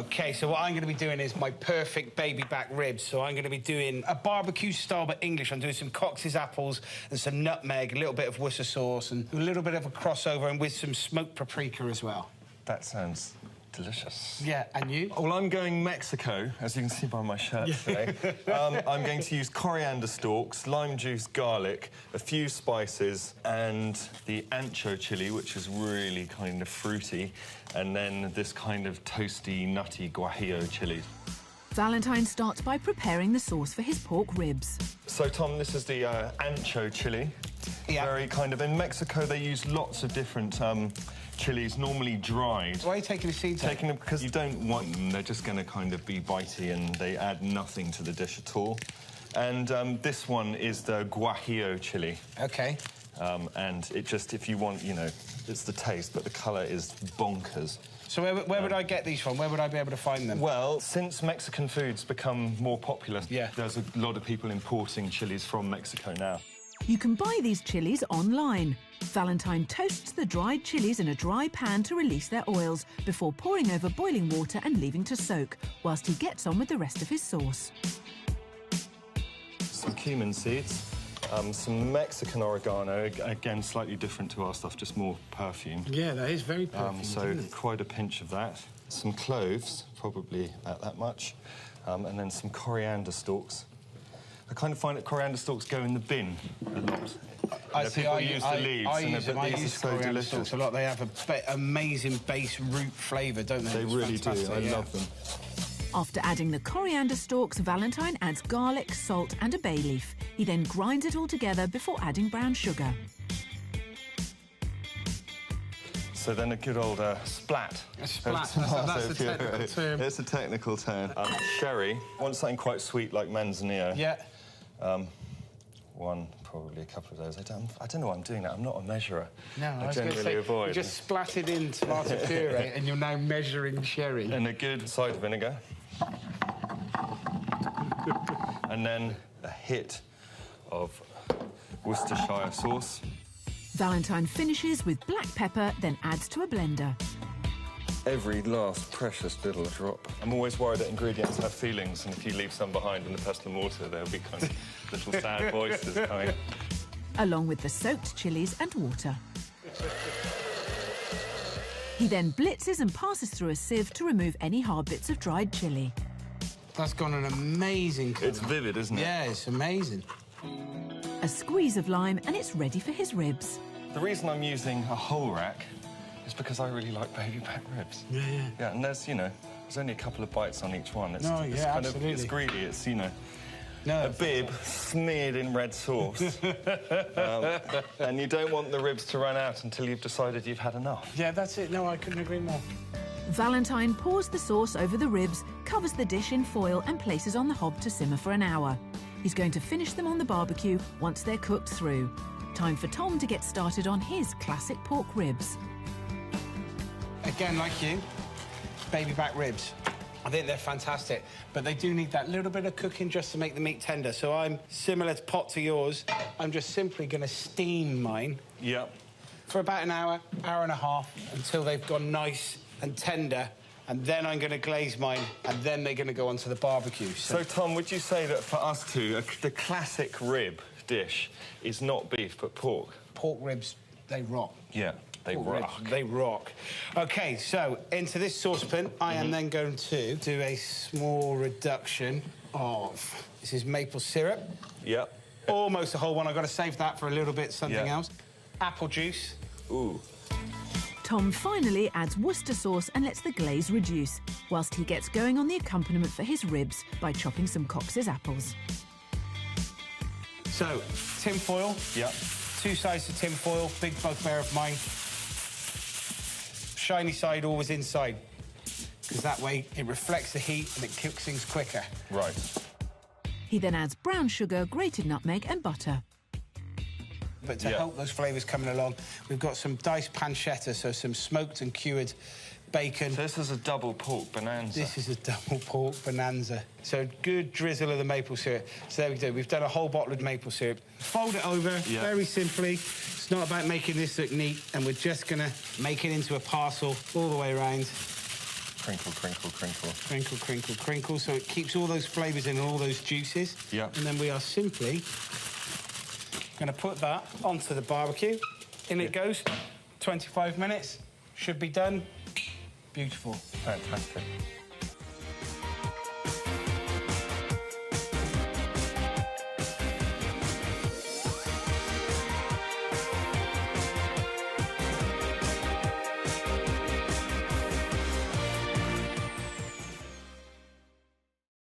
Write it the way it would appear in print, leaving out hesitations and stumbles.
OK, so what I'm going to be doing is my perfect baby back ribs. So I'm going to be doing a barbecue style, but English. I'm doing some Cox's apples and some nutmeg, a little bit of Worcester sauce, and a little bit of a crossover, and with some smoked paprika as well. That sounds delicious. Yeah, and you? Well, I'm going Mexico, as you can see by my shirt today. I'm going to use coriander stalks, lime juice, garlic, a few spices, and the ancho chili, which is really kind of fruity, and then this kind of toasty, nutty guajillo chili. Valentine starts by preparing the sauce for his pork ribs. So, Tom, this is the ancho chili. Yeah. Very kind of... In Mexico, they use lots of different chilies, normally dried. Why are you taking the seeds out? Taking them because you don't want them. They're just going to kind of be bitey and they add nothing to the dish at all. And this one is the guajillo chili. OK. And it just, if you want, you know, it's the taste, but the colour is bonkers. So where would I get these from? Where would I be able to find them? Well, since Mexican food's become more popular, there's a lot of people importing chilies from Mexico now. You can buy these chilies online. Valentine toasts the dried chilies in a dry pan to release their oils before pouring over boiling water and leaving to soak, whilst he gets on with the rest of his sauce. Some cumin seeds, some Mexican oregano, again, slightly different to our stuff, just more perfume. Yeah, that is very perfumed, so quite a pinch of that. Some cloves, probably about that much, and then some coriander stalks. I kind of find that coriander stalks go in the bin a lot. People use the leaves, I use them. I use so coriander delicious. stalks a lot. They have an amazing base root flavour, don't they? They really do. I love them. After adding the coriander stalks, Valentine adds garlic, salt and a bay leaf. He then grinds it all together before adding brown sugar. So then a good old splat. A splat, that's a technical term. It's a technical term. Sherry. Want something quite sweet like Manzanillo. Yeah. Probably a couple of those. I don't know why I'm doing that. I'm not a measurer. No, I generally avoid. You just splatted in tomato puree and you're now measuring sherry. And a good cider vinegar. And then a hit of Worcestershire sauce. Valentine finishes with black pepper, then adds to a blender. Every last precious little drop. I'm always worried that ingredients have feelings, and if you leave some behind in the pestle and mortar, there'll be kind of little sad voices coming. Along with the soaked chilies and water. He then blitzes and passes through a sieve to remove any hard bits of dried chili. That's gone an amazing colour. It's vivid, isn't it? Yeah, it's amazing. A squeeze of lime and it's ready for his ribs. The reason I'm using a whole rack is because I really like baby back ribs. Yeah. Yeah, and there's, you know, there's only a couple of bites on each one. It's absolutely. It's greedy. It's, you know, a bib smeared in red sauce. And you don't want the ribs to run out until you've decided you've had enough. Yeah, that's it. No, I couldn't agree more. Valentine pours the sauce over the ribs, covers the dish in foil and places on the hob to simmer for an hour. He's going to finish them on the barbecue once they're cooked through. Time for Tom to get started on his classic pork ribs. Again, like you, baby back ribs. I think they're fantastic, but they do need that little bit of cooking just to make the meat tender. So I'm similar to yours. I'm just simply going to steam mine. Yep. For about an hour, hour and a half, until they've gone nice and tender. And then I'm going to glaze mine, and then they're going to go onto the barbecue. So, Tom, would you say that for us two, the classic rib dish is not beef, but pork? Pork ribs, they rock. Yeah. They rock. They rock. OK, so into this saucepan, I am then going to do a small reduction of... This is maple syrup. Yep. Almost the whole one. I've got to save that for a little bit, something else. Apple juice. Ooh. Tom finally adds Worcester sauce and lets the glaze reduce, whilst he gets going on the accompaniment for his ribs by chopping some Cox's apples. So, tin foil. Yep. 2 sides of tin foil, big bugbear of mine. Shiny side always inside, because that way it reflects the heat and it cooks things quicker. Right. He then adds brown sugar, grated nutmeg and butter. But to help those flavours coming along, we've got some diced pancetta, so some smoked and cured bacon. So this is a double pork bonanza. This is a double pork bonanza. So good drizzle of the maple syrup. So there we go. We've done a whole bottle of maple syrup. Fold it over very simply. It's not about making this look neat, and we're just going to make it into a parcel all the way around. crinkle, crinkle, crinkle. Crinkle, crinkle, crinkle, so it keeps all those flavours in and all those juices. Yeah. And then we are simply going to put that onto the barbecue. In it goes. 25 minutes. Should be done. Beautiful. Fantastic.